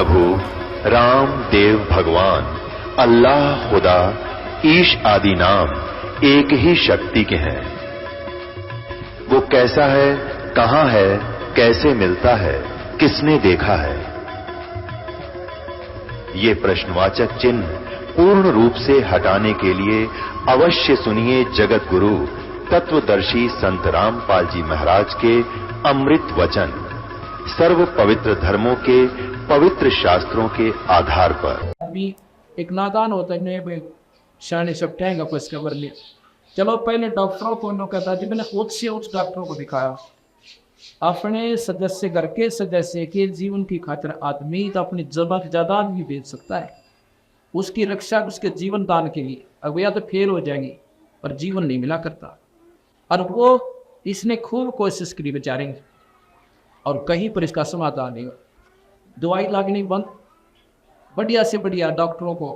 प्रभु राम देव भगवान अल्लाह खुदा ईश आदि नाम एक ही शक्ति के हैं। वो कैसा है, कहां है, कैसे मिलता है, किसने देखा है? ये प्रश्नवाचक चिन्ह पूर्ण रूप से हटाने के लिए अवश्य सुनिए जगत गुरु तत्वदर्शी संत रामपाल जी महाराज के अमृत वचन, सर्व पवित्र धर्मों के पवित्र शास्त्रों के आधार पर। अभी एक नादान होता है, शान सब टैंग आपको इसका बर लिया। चलो पहले डॉक्टरों को उन्होंने कहा जी मैंने खुद से उस डॉक्टरों को दिखाया, अपने सदस्य घर के सदस्य के जीवन की खातिर आदमी तो अपनी जबरदस्त जायदाद भी बेच सकता है, उसकी रक्षा उसके जीवन दान के लिए। अब या तो फेल हो जाएंगी पर जीवन नहीं मिला करता, और वो इसने खूब कोशिश करी बेचारे, और कहीं पर इसका समाधान नहीं हो। दवाई लागनी बंद, बढ़िया से बढ़िया डॉक्टरों को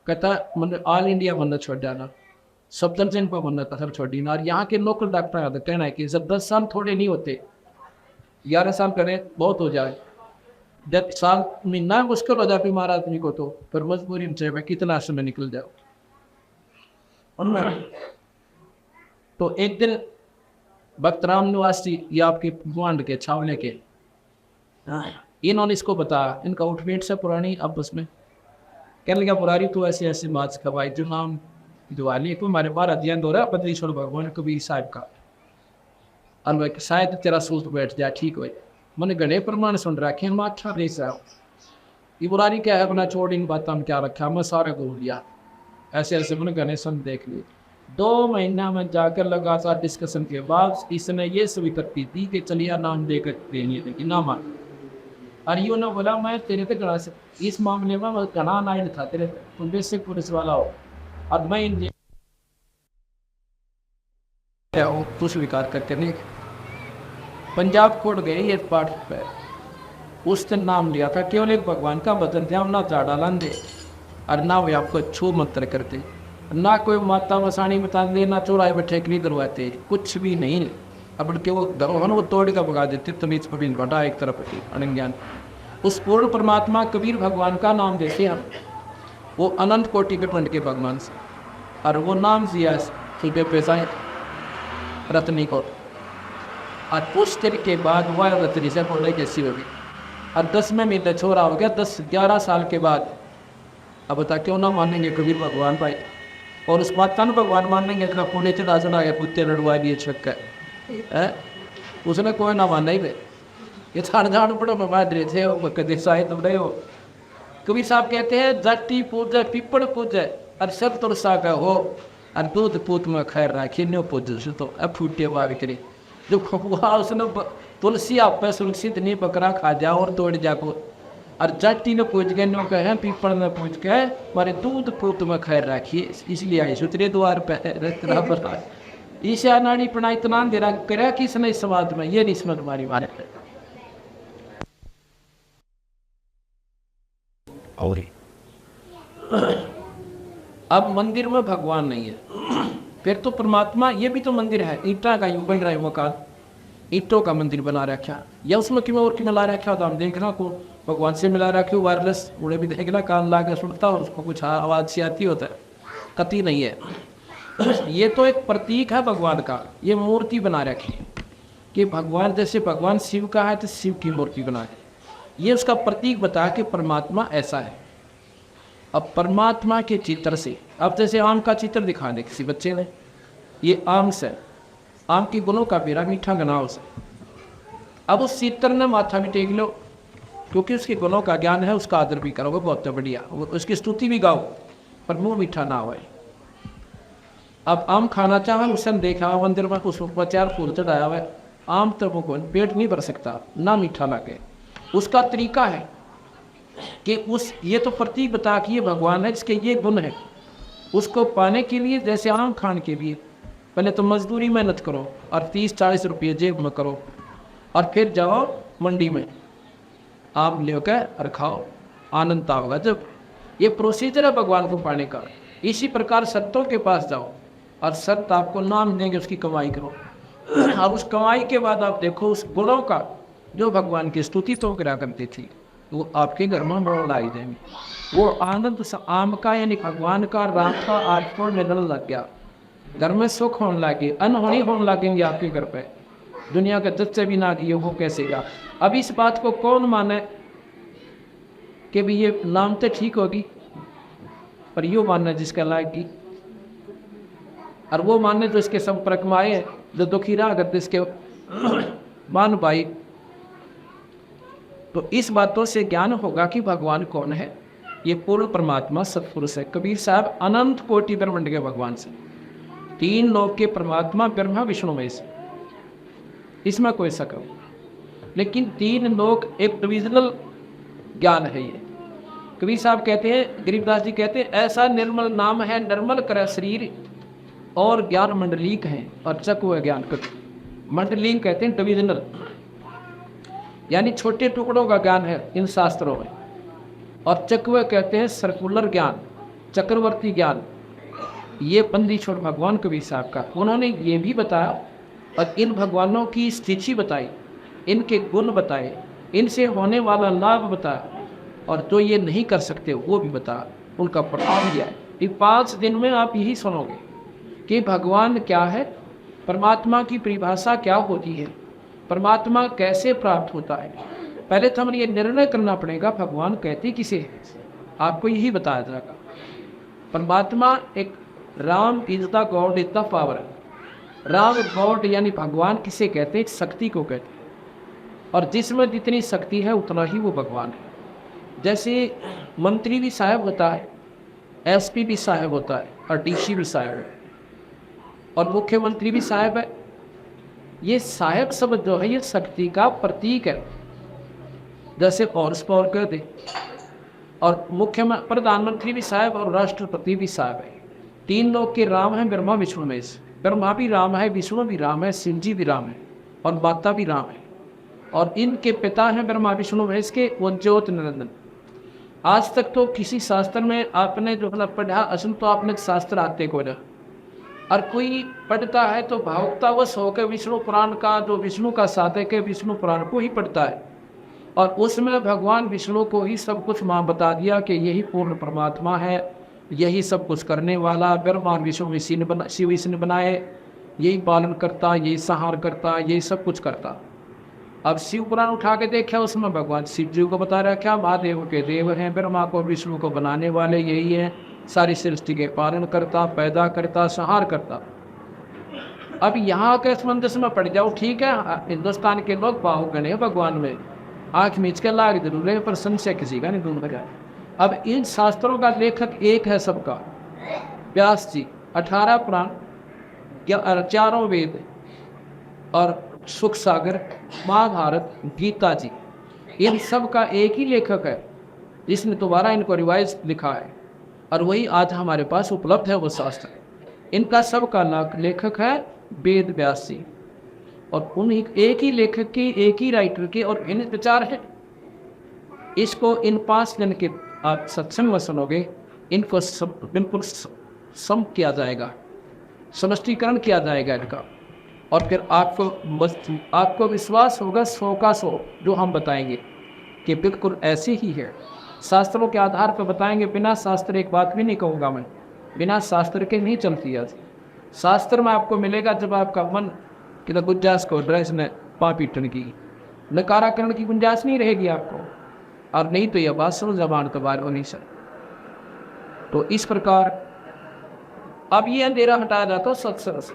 कहता मतलब ऑल इंडिया बनना छोड़ जाना, सब दर्जन पर बनना था सब छोड़ देना। और यहाँ के लोकल डॉक्टर का कहना है कि जब 10 साल थोड़े नहीं होते, 11 साल करें बहुत हो जाए, 10 साल महीना मुश्किल हो जाए बीमार आदमी को, तो फिर मजबूरी में चाहिए कितना समय निकल जाओ। उनमें तो एक दिन भक्त राम निवासी ये आपके भगवान के छावले के, इन्होंने इसको बताया, इनका उठवेट से पुरानी आपस में कहने लगा पुरानी तो ऐसे ऐसे माच खवाई जो नाम दिवाली को हमारे बार अध्ययन हो रहा है बद्रीश्वर भगवान कबीर साहब का, और शायद तेरा सूत बैठ जाए ठीक हो। मैंने गणे प्रमाण सुन रखे हैं, अच्छा रेस है ये बुरारी क्या है, अपना छोड़ इन बातों में क्या रखा, मैं सारे को लिया ऐसे ऐसे मैंने गणे सुन देख लिए। 2 महीना में जाकर लगातार डिस्कशन के बाद इसने ये स्वीकृति दी कि चलिए नाम देकर देनी है, लेकिन ना मान। और यूँ ना बोला मैं तेरे पे गणा से इस मामले में मैं गणा नाइन था तेरे, तुम बेसिक पुलिस वाला हो और मैं इन तो स्वीकार करके नहीं। पंजाब कोर्ट गए ये पाठ पे, उसने नाम लिया था केवल एक भगवान का बदन थे, हम ना झाड़ा लांदे और ना वे आपको छू मंत्र करते, ना कोई माता वसाणी बता दे, ना चौराहे बैठे नहीं दरवाते, कुछ भी नहीं। अब के वो दरोहन वो तोड़ का भगा देते, तमीज पबीन घटा एक तरफ अनज्ञान। उस पूर्ण परमात्मा कबीर भगवान का नाम देते हम, वो अनंत कोटि के पंड के भगवान से, और वो नाम दिया सुबह पैसा रत्नी को, और कुछ देर के बाद वह रत्नी से बोले कैसी होगी, और 10वें महीने छोरा हो गया, 10-11 साल के बाद। अब बता क्यों ना मानेंगे कबीर भगवान भाई, और उस बात का भगवान मानेंगे का पुणे चढ़ा चढ़ा गया कुत्ते लड़वा दिए छक्का है, उसने कोई ना माना ही वे ये छाड़ झाड़ पड़ो में बांध रहे थे वो कदे साहित तुम रहे हो। कबीर साहब कहते हैं जाति पूजा पिपड़ पूजा और सब तुलसा का हो, और दूध पूत में खैर राखी न्यो पूज तो अब फूटे हुआ करी जो हुआ उसने तुलसी आप पे सुलसित नहीं बकरा खा जाओ और तोड़ जाको, और जाति ने पूछ गए नो कहे पीपड़ ने पूछ गए मारे दूध पूत में खैर राखिए, इसलिए आई सुतरे द्वार पर ईशा नाड़ी पढ़ा इतना दे रहा करा किसने इस समाज में ये नहीं समझ मारी मारे। और अब मंदिर में भगवान नहीं है, फिर तो परमात्मा ये भी तो मंदिर है, ईटा का यूं बन रहा है मकान, ईटों का मंदिर बना रखा, या उसमें क्यों और क्यों मिला रखा तो हम देखना को भगवान से मिला रखे वायरलेस उड़े भी देखना कान ला कर सुनता और उसको कुछ आवाज़ सी आती होता है, कति नहीं है। ये तो एक प्रतीक है भगवान का, ये मूर्ति बना रखी कि भगवान जैसे भगवान शिव का है तो शिव की मूर्ति बना है, ये उसका प्रतीक बता कि परमात्मा ऐसा है। अब परमात्मा के चित्र से अब जैसे आम का चित्र दिखा दे किसी बच्चे ने, ये आम से आम के गुणों का बेरा मीठा गनाव से, अब उस चित्र ने माथा भी टेक लो क्योंकि उसके गुणों का ज्ञान है, उसका आदर भी करोगे बहुत बढ़िया, उसकी स्तुति भी गाओ पर मुँह मीठा ना हो। अब आम खाना चाहे उसने देखा मंदिर में उस पर 4 फूल चढ़ाया हुआ है, आम तो वो पेट नहीं भर सकता ना मीठा लगे, उसका तरीका है कि उस ये तो प्रतीक बता कि ये भगवान है जिसके ये गुण है, उसको पाने के लिए जैसे आम खाने के लिए पहले तो मजदूरी मेहनत करो और 30-40 रुपये जेब में करो, और फिर जाओ मंडी में आम लेकर और खाओ, आनंद होगा। जब ये प्रोसीजर है भगवान को पाने का, इसी प्रकार संतों के पास जाओ और संत आपको नाम देंगे, उसकी कमाई करो, और उस कमाई के बाद आप देखो उस गुणों का जो भगवान की स्तुति तो करा करती थी, वो आपके घर में मोड़ लाई देंगे। वो आनंद आम का यानी भगवान का राम का आपको निकलने लग गया, घर में सुख होने लगे, अनहोनी होने लगेंगे आपके घर पे, दुनिया के दस्ते भी ना दिए वो कैसे गा। अब इस बात को कौन माने कि भी ये नाम तो ठीक होगी, पर यो मानना जिसका लायक की, और वो मानने तो इसके संपर्क में आए जो दुखी रहा अगर इसके मान पाई। तो इस बातों से ज्ञान होगा कि भगवान कौन है। ये पूर्ण परमात्मा सत्पुरुष है। कबीर साहब अनंत कोटि ब्रह्मांड के भगवान से, तीन लोक के परमात्मा ब्रह्मा विष्णु महेश, इसमें कोई शक नहीं। लेकिन तीन लोक एक डिविजनल ज्ञान है। ये कबीर साहब कहते हैं, गरीबदास जी कहते हैं, ऐसा निर्मल नाम है निर्मल कर शरीर और ज्ञान मंडलीक है और चक ज्ञान कर। मंडलीक कहते हैं डिविजनल, यानी छोटे टुकड़ों का ज्ञान है इन शास्त्रों में, और चक्र कहते हैं सर्कुलर ज्ञान, चक्रवर्ती ज्ञान। ये बंदी छोड़ भगवान कबीर साहब का, उन्होंने ये भी बताया और इन भगवानों की स्थिति बताई, इनके गुण बताए, इनसे होने वाला लाभ बताया, और जो ये नहीं कर सकते वो भी बताया, उनका प्रभाव दिया है। ये 5 दिन में आप यही सुनोगे कि भगवान क्या है, परमात्मा की परिभाषा क्या होती है, परमात्मा कैसे प्राप्त होता है। पहले तो हमें ये निर्णय करना पड़ेगा भगवान कहते किसे है, आपको यही बताया जाएगा। परमात्मा एक Ram is the God is the power. Ram God यानी भगवान किसे कहते हैं, शक्ति को कहते हैं, और जिसमें जितनी शक्ति है उतना ही वो भगवान है। जैसे मंत्री भी साहब होता है, एसपी भी साहब होता है, और डीसी भी साहब है, और मुख्यमंत्री भी साहब है। ये साहब शब्द जो है ये शक्ति का प्रतीक है, जैसे हॉर्स पावर कहते, और मुख्य प्रधानमंत्री भी साहब और राष्ट्रपति भी साहब है। तीन लोग के राम हैं ब्रह्मा विष्णु महेश। ब्रह्मा भी राम है, विष्णु भी राम है, शिव जी भी राम है, और माता भी राम है, और इनके पिता हैं ब्रह्मा विष्णु महेश के वो ज्योत निरंजन। आज तक तो किसी शास्त्र में आपने जो मतलब पढ़ा, असल तो आपने शास्त्र आते को ना, और कोई पढ़ता है तो भावुकतावश होकर विष्णु पुराण का, जो विष्णु का साधक है, विष्णु पुराण को ही पढ़ता है, और उसमें भगवान विष्णु को ही सब कुछ माँ बता दिया कि यही पूर्ण परमात्मा है, यही सब कुछ करने वाला। ब्रह्मा विष्णु शिव इसने बनाए, यही पालन करता, यही संहार करता, यही सब कुछ करता। अब शिव पुराण उठा के देखा, उसमें भगवान शिव जी को बता रखा महादेव के देव हैं, ब्रह्मा को विष्णु को बनाने वाले यही हैं, सारी सृष्टि के पालन करता, पैदा करता, संहार करता। अब यहाँ के संबंध में पड़ जाओ, ठीक है, हिंदुस्तान के लोग भावुक गणे भगवान में, आँख मीच के लाग जरूर है, पर संशय किसी का नहीं दूर लगा। अब इन शास्त्रों का लेखक एक है सबका, व्यास जी, 18 पुराण, 4 वेद और सुख सागर, महाभारत, गीता जी, इन सब का एक ही लेखक है जिसने दोबारा इनको रिवाइज लिखा है, और वही आज हमारे पास उपलब्ध है वो शास्त्र। इनका सबका लेखक है वेद व्यास जी, और उन एक ही लेखक के, एक ही राइटर के और इन विचार हैं। इसको इन 5 दिन के आप सत्संग में सुनोगे, इनको सब बिल्कुल सम किया जाएगा, समष्टीकरण किया जाएगा इनका, और फिर आपको विश्वास होगा 100 का 100 जो हम बताएंगे कि बिल्कुल ऐसे ही है। शास्त्रों के आधार पर बताएंगे, बिना शास्त्र एक बात भी नहीं कहूँगा मैं, बिना शास्त्र के नहीं चलती है। शास्त्र में आपको मिलेगा जब आपका मन कि गुंजाइश को ड्रेस ने पापीटन की, नकाराकरण की गुंजाइश नहीं रहेगी आपको, और नहीं तो यह बात सुनो जबान तो बार होनी सर। तो इस प्रकार अब ये अंधेरा हटाया जाता है सत्संग से,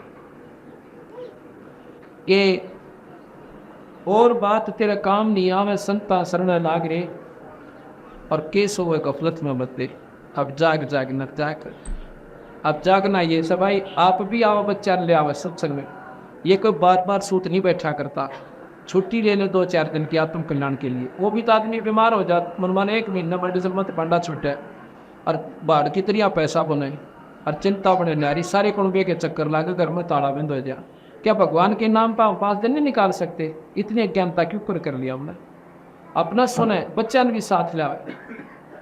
कि और बात तेरा काम नहीं आवे, संता शरण लाग रे, और केस हो गफलत में मत दे। अब जाग न जाग, अब जागना ये सब भाई, आप भी आओ बच्चा ले आओ सत्संग में। ये कोई बार बार सूत नहीं बैठा करता, छुट्टी ले ले 2-4 दिन की आत्म कल्याण के लिए। वो भी तो आदमी बीमार हो जाता, मनमान 1 महीना बड़े से मत पंडा छुटे, और बाढ़ की तरह पैसा बने, और चिंता बने नारी, सारे कुंबे के चक्कर लागे, घर में ताला बंद हो जाए। क्या भगवान के नाम पर 5 दिन नहीं निकाल सकते? इतनी अज्ञानता क्यों कर लिया हमने? अपना सुने, बच्चा ने भी साथ लिया,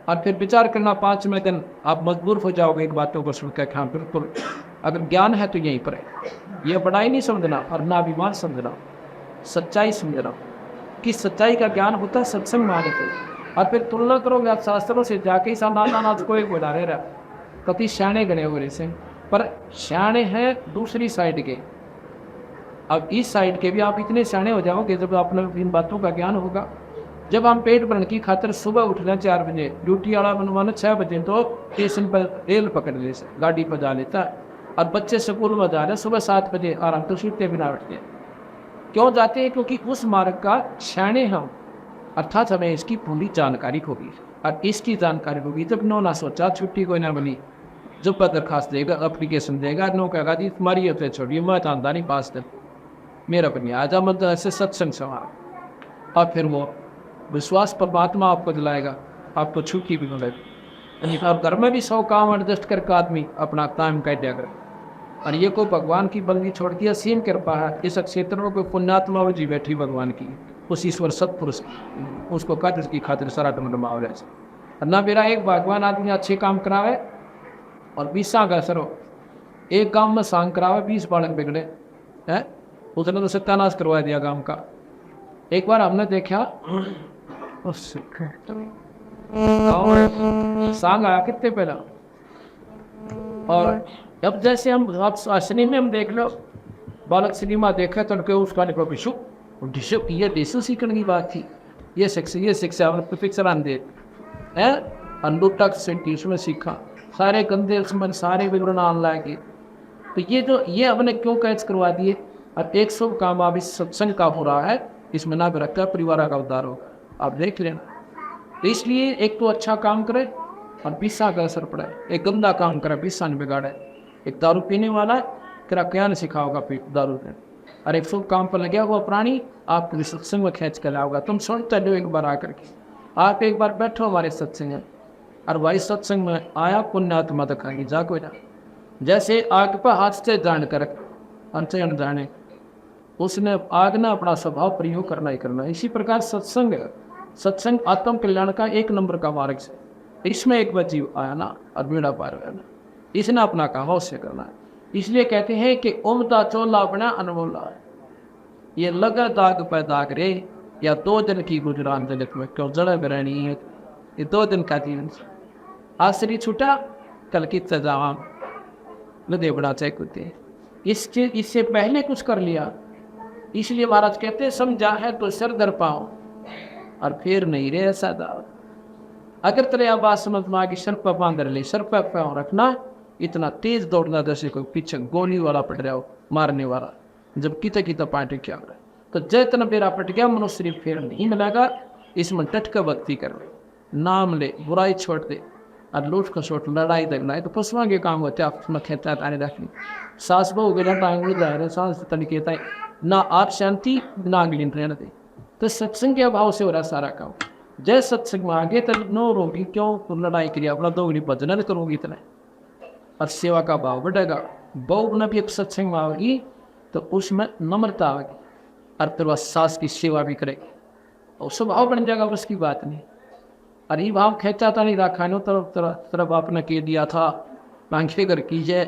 और फिर विचार करना 5वें दिन आप मजबूर हो जाओगे एक बातों को सुनकर। हाँ बिल्कुल, अगर ज्ञान है तो यहीं पर है। यह बड़ाई नहीं समझना और ना अभिमान समझना, सच्चाई समझना। कि सच्चाई का ज्ञान होता है सत्संग में आने से। और फिर तुलना करोगे आप शास्त्रों से जाके ही नाथ को एक बना रहे कति श्याणे गणे हो रहे से, पर श्याणे हैं दूसरी साइड के। अब इस साइड के भी आप इतने श्याणे हो जाओगे जब आपने इन बातों का ज्ञान होगा। जब हम पेट भरने की खातिर सुबह उठ रहे 4 बजे, ड्यूटी वाला बनवाना 6 बजे, तो स्टेशन पर रेल पकड़ ले से गाड़ी पर जा लेता है, और बच्चे स्कूल में जा रहे हैं सुबह 7 बजे आराम तो सीटते बिना उठते हैं। क्यों जाते हैं? क्योंकि उस मार्ग का श्याणे हम, अर्थात हमें इसकी पूरी जानकारी होगी। और इसकी जानकारी होगी जब नो ना सोचा छुट्टी कोई ना बनी, जब पर दरखास्त देगा, अप्लीकेशन देगा, नो कहेगा जी तुम्हारी होते छोड़िए मैं जानता नहीं पास तक मेरा बनी आजा मतलब ऐसे सत्संग सवाल। और फिर वो विश्वास परमात्मा आपको दिलाएगा, आपको छुट्टी भी मिलेगी। और घर में भी 100 काम एडजस्ट करके आदमी अपना टाइम काट देगा। और ये को भगवान की बंदी छोड़ के असीम कृपा है। इस क्षेत्रों को पुण्यात्मा जी बैठी भगवान की, उस ईश्वर सत्पुरुष उसको कद की खातिर सारा डमाव रहे। ना मेरा एक भगवान आदमी अच्छे काम करावे और 20 का असर हो, एक काम में सांग करावे 20 बालक बिगड़े हैं, उसने तो सत्यानाश करवा दिया गांव का। एक बार हमने देखा सांग आया कितने पहला, और अब जैसे हम सिनेमा में हम देख लो, बालक सिनेमा देखे तो उनके उसका निकलो विशु ये देशों सीखने की बात थी, ये शिक्षा पिक्चर आंदे है अंडूटक सेंटीस में सीखा, सारे गंदे उसमें सारे विवरण आन लाएंगे। तो ये हमने क्यों कैच करवा दिए? और 100 काम अब इस सत्संग का हो रहा है, इसमें ना भी रखता है परिवार का उद्धार हो, आप देख लेना। तो इसलिए एक तो अच्छा काम करे और 20 का असर पड़े, एक गंदा काम करे 20 ने बिगाड़े। एक दारू पीने वाला है तेरा क्या नहीं सिखाओगा दारू ने, और 100 काम पर लगे हुआ प्राणी आपको सत्संग में खींच कर लाओगा। तुम सुनते हो एक बार आकर के, आप एक बार बैठो हमारे सत्संग में, और भाई सत्संग में आया पुण्यात्मा दिखाएंगे जा कोई ना, जैसे आग पर हाथ से जान कर अंत जाने उसने आग ना अपना स्वभाव प्रयोग करना ही करना। इसी प्रकार सत्संग आत्म कल्याण का 1 नंबर का मार्ग से, इसमें एक जीव आया ना और बेड़ा पार हुआ ना, इसने अपना काम अवश्य करना है। इसलिए कहते हैं कि उमदा चोला अपना अनमोला है, ये लगा दाग पर दाग रे, या 2 दिन की गुजरान जगत में क्यों जड़ा रहनी है, ये 2 दिन का जीवन आसरी छूटा कल की सजावाम नदे बड़ा चेक होते। इससे पहले कुछ कर लिया, इसलिए महाराज कहते समझा है तो सर दर पाओ और फिर नहीं रे ऐसा दाव। अगर तेरे बात समझ में आ गई, सर पर बांध ले, सर पर पाँव रखना, इतना तेज दौड़ना जैसे कोई पीछे गोली वाला पट रहा हो, मारने वाला, जब किता पार्टी क्या रहा है। तो जैतना बेरा पट गया मनुष्य फिर नहीं मिलेगा। इसमें टट कर भक्ति कर ले, नाम ले, बुराई छोड़ दे, और लूट खसोट लड़ाई दगना है तो पशुओं के काम होते आप में खेता ताने रखनी। सास बहु गया टांग उड़ जा रहे सांस तनिके तय ना आप शांति ना अगली रहने दे। तो सत्संग के अभाव से हो रहा सारा काम। जय सत्संग में आगे तब नो रोगी क्यों तो लड़ाई करिए, अपना 2 घड़ी भजन करोगी इतना, और सेवा का भाव बढ़ेगा। बहु न भी एक सत्संग में आएगी तो उसमें नम्रता आएगी, और फिर वह सास की सेवा भी करेगी और स्वभाव बन जाएगा, उसकी बात नहीं। अरे भाव खेचा था नहीं रखा नो तरफ आपने कह दिया था मांगे कर कीजिए,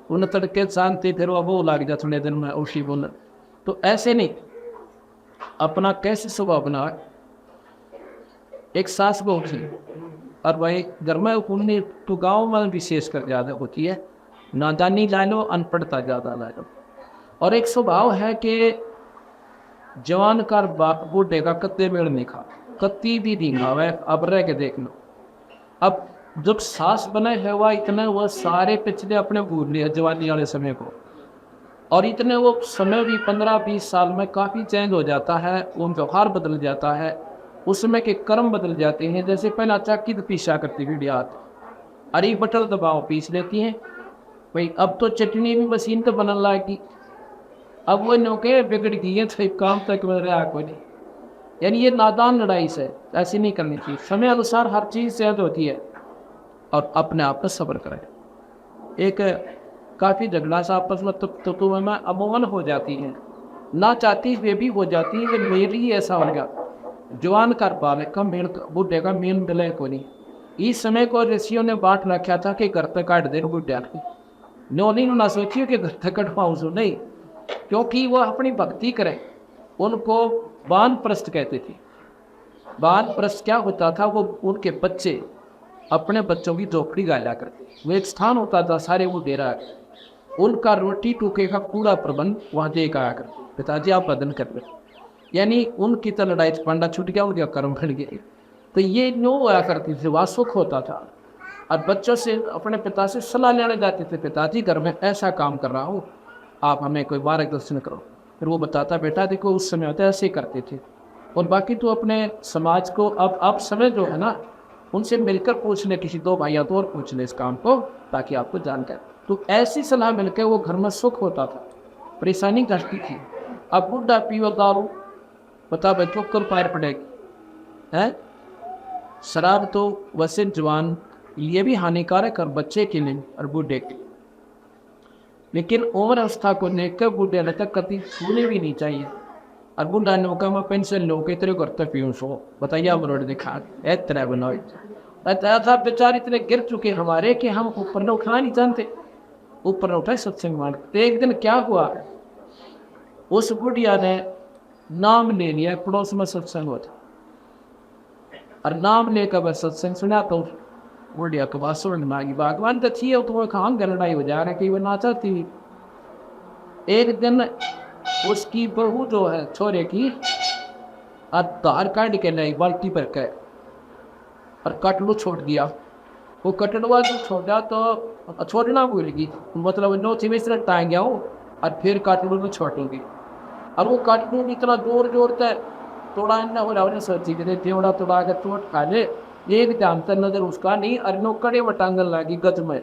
उन तड़के शांति फिर वो लग जाए थोड़े दिन में उसी बोल। तो ऐसे नहीं, अपना कैसे स्वभाव बनाए। एक सास बहू थी और वही घर में पुण्य तो गाँव में विशेष कर ज़्यादा होती है, नादानी ला लो अनपढ़ता ज़्यादा ला लो। और एक स्वभाव है कि जवान का बूढ़े का कत्ते मेड़ नहीं खा, कत्ती भी नहीं खावे, अब रह के देख लो। अब जब सास बने है वह इतने वो सारे पिछले अपने भूल लिया जवानी वाले समय को, और इतने वो समय भी 15-20 साल में काफ़ी चेंज हो जाता है, वो व्यवहार बदल जाता है, उस समय के कर्म बदल जाते हैं। जैसे पहला चाकी तो पीसा करती थी हाथ, अरे बटल दबाव पीस लेती हैं भाई, अब तो चटनी भी मशीन तो बनने लगी, अब वो नौके बिगड़ गई है तो काम तक में रहा कोई नहीं। यानी ये नादान लड़ाई से ऐसी नहीं करनी चाहिए। समय अनुसार हर चीज़ सेहत होती है, और अपने आप पर सब्र करें। एक काफ़ी झगड़ा सा आपस में तो में अमूमन हो जाती है, ना चाहती वे भी हो जाती है। मेरी ऐसा हो गया जवान कर पाले का मेन बूढ़े का मेन मिले को नहीं। इस समय को ऋषियों ने बांट रखा था कि घर तक काट दे बूढ़े नौनी ना सोचिए कि घर तक कटवाऊँ सो नहीं, क्योंकि वह अपनी भक्ति करें। उनको वानप्रस्थ कहते थे, वानप्रस्थ क्या होता था, वो उनके बच्चे अपने बच्चों की झोपड़ी गाला करते। वो एक स्थान होता था, सारे वो डेरा, उनका रोटी टूके का पूरा प्रबंध वहाँ दे आया करते। पिताजी आप बदन कर रहे, यानी उनकी तो लड़ाई पांडा छूट गया, उनके कर्म खड़ गए। तो ये न्यू हुआ करती थी, वहाँ सुख होता था। और बच्चों से अपने पिता से सलाह लेने जाते थे, पिताजी घर में ऐसा काम कर रहा हूँ, आप हमें कोई मार्गदर्शन करो। फिर वो बताता, बेटा देखो उस समय होता ऐसे ही करते थे, और बाकी तो अपने समाज को अब समय जो है ना, उनसे मिलकर पूछ ले, किसी दो भाइयों तो और पूछ ले इस काम को, ताकि आपको जानकर। तो ऐसी सलाह मिलकर वो घर में सुख होता था, परेशानी घटती थी। अब बुढ़ा पीओ दारू, बता बच्चों कल पैर पड़ेगी है। शराब तो वैसे जवान लिए भी हानिकारक, और बच्चे के लिए और बूढ़े के लिए। लेकिन उम्र अवस्था को लेकर बूढ़े ने तक कभी छूने भी नहीं चाहिए। और बूढ़ा ने कहा मैं पेंशन लो के तेरे घर तक पीऊँ सो, बताइए आप रोड दिखा तरह बनाओ। था बेचार इतने गिर चुके हमारे कि हम ऊपर न उठा नहीं जानते, ऊपर न उठाए सत्संग मान। तो एक दिन क्या हुआ, उस बुढ़िया ने नाम ले लिया, पड़ोस में सत्संग होता, और नाम लेकर वह सत्संग सुना। तो बुढ़िया के पास सुन मांगी, भगवान तो थी, तो वो कहाँ लड़ाई हो जा रहा है कि वो नाचा थी। एक दिन उसकी बहू जो है छोरे की, धार काट के लाई बाल्टी पर के, और कटलू छोड़ दिया। वो कटलुआ जो छोड़ा तो छोड़ना भूलेगी, मतलब नो थी में टांग गया हूँ, और फिर कटलू में छोड़ूंगी। और वो कटलू इतना जोर जोर से तोड़ा ना हो रहा, सोची थोड़ा तोड़ा कर चोट खा ले, एक जानता नजर उसका नहीं, और नो कड़े में टांगन लगी गज में।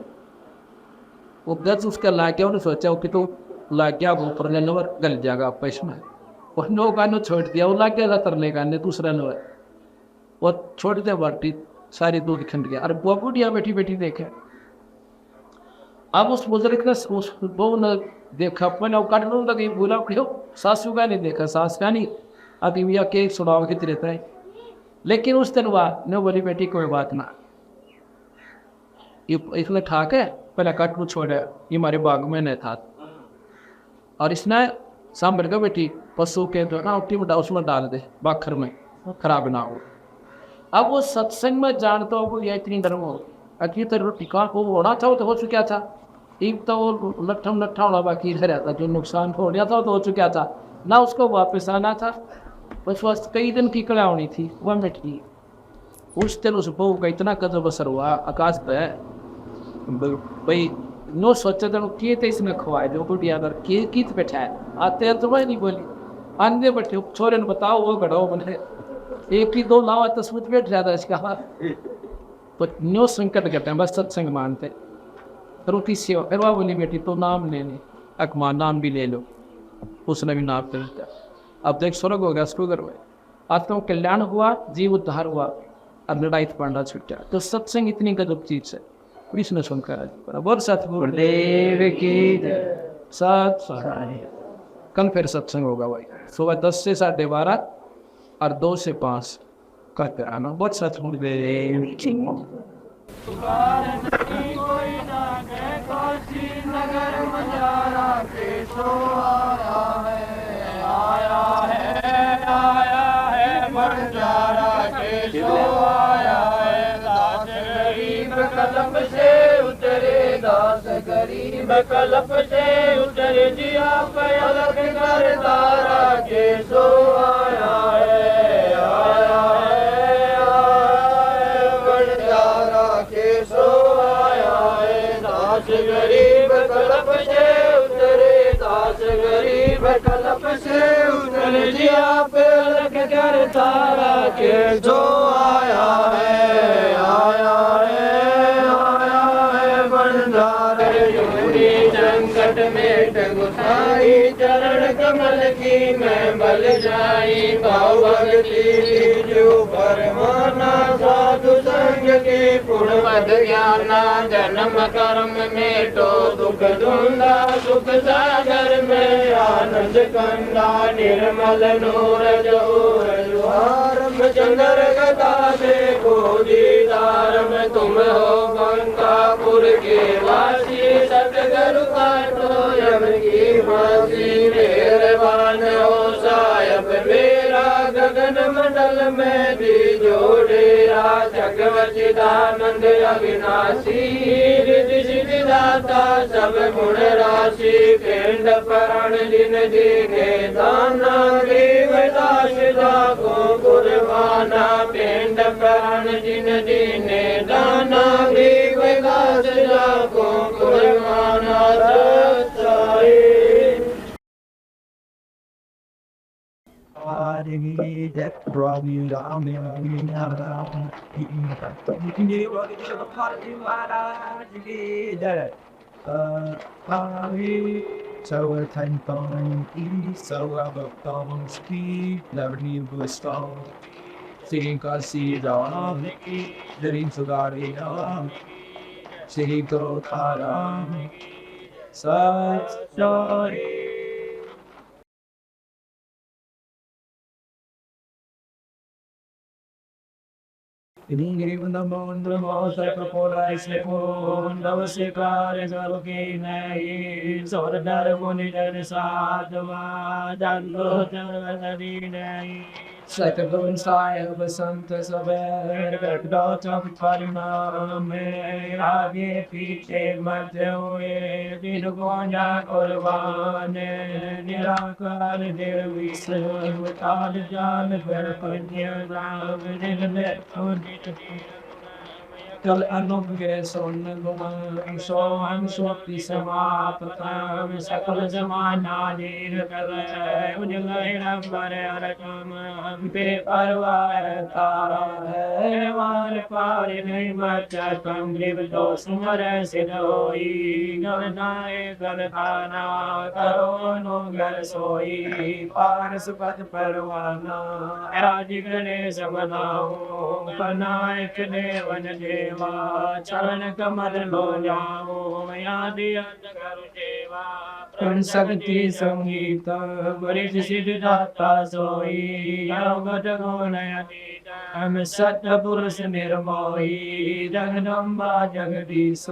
वो गज उसका ला गया, उन्हें सोचा कि तो लाग गया वो ऊपर लेने और गल जाएगा आप पैसे में। और नो का नो छोड़ दिया, वो लाग गया तरने का ने दूसरा नो है, वो छोड़ दिया बाल्टी, सारी दूध खंड गया। और वो बुढ़िया बैठी बैठी देखे। अब उस बुजुर्ग ने उस बहू ने देखा, मैंने काट लूँ तो कहीं बोला क्यों, सासू का नहीं देखा, सास का नहीं, अभी भैया के सुनाव के रहता है। लेकिन उस दिन हुआ न बोली बेटी कोई बात ना, ये इसने ठाक है, पहले काट लू छोड़ा, ये हमारे बाग में नहीं था। और इसने सांभर का बेटी पशु के जो ना उठी में उसमें डाल दे बाखर में, खराब ना हो। अब वो सत्संग में जानता हो ये इतनी डर हो, अकी तो रोटी का वो होना था, वो तो हो चुका था। एक तो वो लट्ठा होना बाकी रहा था, जो नुकसान हो गया था तो हो चुका था ना, उसको वापस आना था। बस कई दिन की कड़ा होनी थी, वह मिट गई। उस दिन उस बहू का इतना कदम असर हुआ आकाश पे, भाई नो सोचे तो किए थे इसने खवाए जो बुढ़िया कर कित बैठा है, आते हैं तो वह नहीं बोली, आंधे बैठे छोरे ने बताओ वो घड़ाओ मैंने एक ही दो लावा तो सोच बैठ जाता है इसका हाथ। तो न्यो संकट करते हैं, बस सत्संग मानते रोटी सेवा। फिर वह बोली बेटी तो नाम लेने, अकमा नाम भी ले लो, उसने भी नाम ले लिया। अब देख स्वर्ग हो गया, स्वर्ग हुए, आत्मा कल्याण हुआ, जीव उद्धार हुआ, अब लड़ाई पांडा छुटा। तो सत्संग इतनी गजब चीज है। कृष्ण शंकर बराबर सतगुरुदेव की सत। कल फिर सत्संग होगा भाई, सुबह 10 से 12:30 और 2 से 5 का आना। बहुत सतगुरुदेव की। कलप से उतरे दास गरीब, कलप से उतरे जिया पलक कर तारा के सो आया है, आया है बंजारा के सो आया है। दास गरीब कलप से उतरे, दास गरीब कलप से उतरे जिया पलक कर तारा के सो आया है, आया है संकट में गुसाई, चरण कमल की मैं बल जाई। भाव भक्ति जो परमाना, साधु संग के पुण्य पद ज्ञाना। जन्म कर्म में तो दुख धुंधा, सुख सागर में आनंद कंदा। निर्मल नूर जोहार चंद्र गदा देखो दीदार में, तुम हो बंकापुर के वासी। सतगुरु काटो यम की फांसी, मेहरबान हो साहिब मेरा गगन मंडल कमल में दी जोड़ेरा जगवचिदानंद अविनाशी रिद्धि सिद्धि दाता सब गुण राशि पिंड परण जिन दीने दाना ग्रीव दास जाको कुर्बाना पिंड परण जिन दीने दाना ग्रीव दास जाको कुर्बाना सच्चाई that brought me down there. So a time phone, so a phone speed, never knew who was strong. Seeing I see it all, the into God, see go hard, such joy. Even the moon, the most I propose, I moon, the secret is okay, so the other one is hard, the one that looked at the like a blue inside of a Santa's of a daughter of Parima, may I be featured my way, in a Gonya or one, near our car, there we sleep with all the John, and we're put here around in the net. Kal anuge son so I'm so pisama pata sakal zamana dir kare unilai ramare arakam pe parwa tara var pare nei bacha kam liv dos mare sidoi nai kal khana karo no gar soi par supat parwana ajigane samanao panai kne vanade चरण कमल लो जाओ यादि अंधकार देवा प्रण शक्ति संगीत बरिष सिद्ध दाता सोई अवगत गुण अतीत हम सत्य पुरुष निर्मोही जगदम्बा जगदीश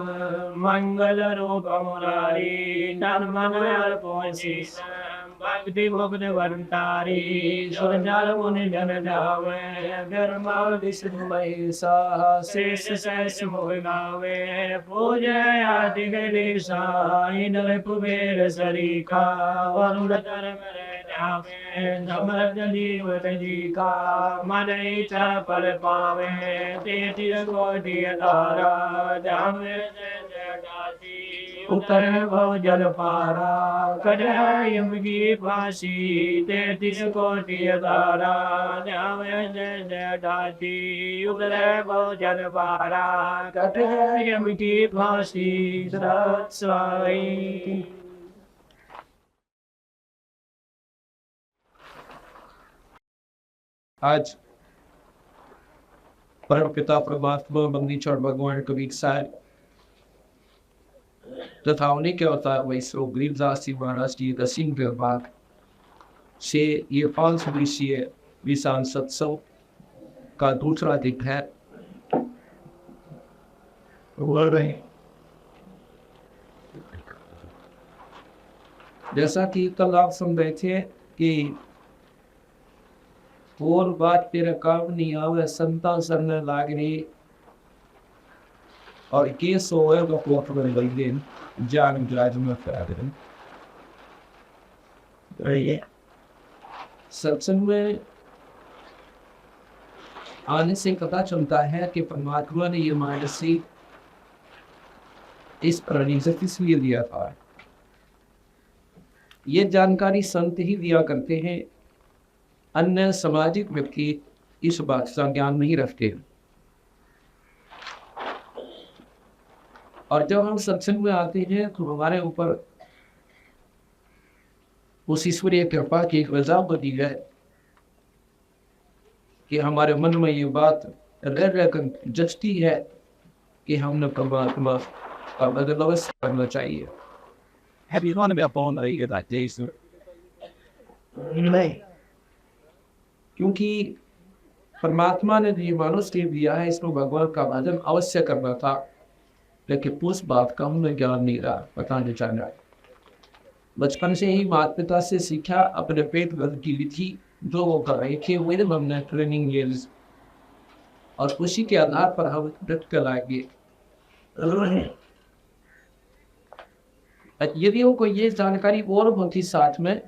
मंगल रूप मुरारी धर्मनयल पोषिष भक्ति मुक्त वरतारी सुरजल मुनि जन जावे धर्माल विष्णु महिषा शेष शेष मोह गावे पूजय आदि गणेशा इंद्र कुबेर सरीखा वरुण धर्म जावे नमर जीवत जी का मन इच्छा फल पावे तेति कोटि धारा जावे उत्तर भव जल पारा कढ़ाई की फांसी 33 कोटि धारा जावे जय दासी उत्तर भव जल पारा कढ़ाई की फांसी सत्साई। आज परम पिता परमात्मा मंगनीचर भगवान कबीर साहब तथा उन्हीं के अवतार वैष्णव गरीबदास जी महाराज जी दसिंग विभाग से ये 5 दिवसीय विशाल सत्सव का दूसरा दिन है। जैसा कि कल आप सुन रहे थे कि और बात तेरा काम नहीं आवे संता सरने लाग रही और के सोए को कोट में लगे जान जाज में फैले ये सत्संग में आने से पता चलता है कि परमात्मा ने ये मानसी इस प्राणी से इसलिए दिया था। ये जानकारी संत ही दिया करते हैं, अन्य सामाजिक व्यक्ति इस बात का ज्ञान नहीं रखते। और जब हम सत्संग में आते हैं तो हमारे ऊपर उस ईश्वरीय कृपा की एक वजह बनी है कि हमारे मन में ये बात रह कर जचती है कि हमने परमात्मा का बदलाव करना चाहिए। Have you thought about born that day, sir? नहीं, क्योंकि परमात्मा ने जो मनुष्य दिया है इसमें भगवान का भजन अवश्य करना था, लेकिन उस बात का हमें ज्ञान नहीं रहा, पता नहीं चल रहा। बचपन से ही माता पिता से सीखा, अपने पेट भर की विधि जो वो कर रही थी वही हमने ट्रेनिंग ले ली और उसी के आधार पर हम डट कर आएंगे। यदि उनको ये जानकारी और होती साथ में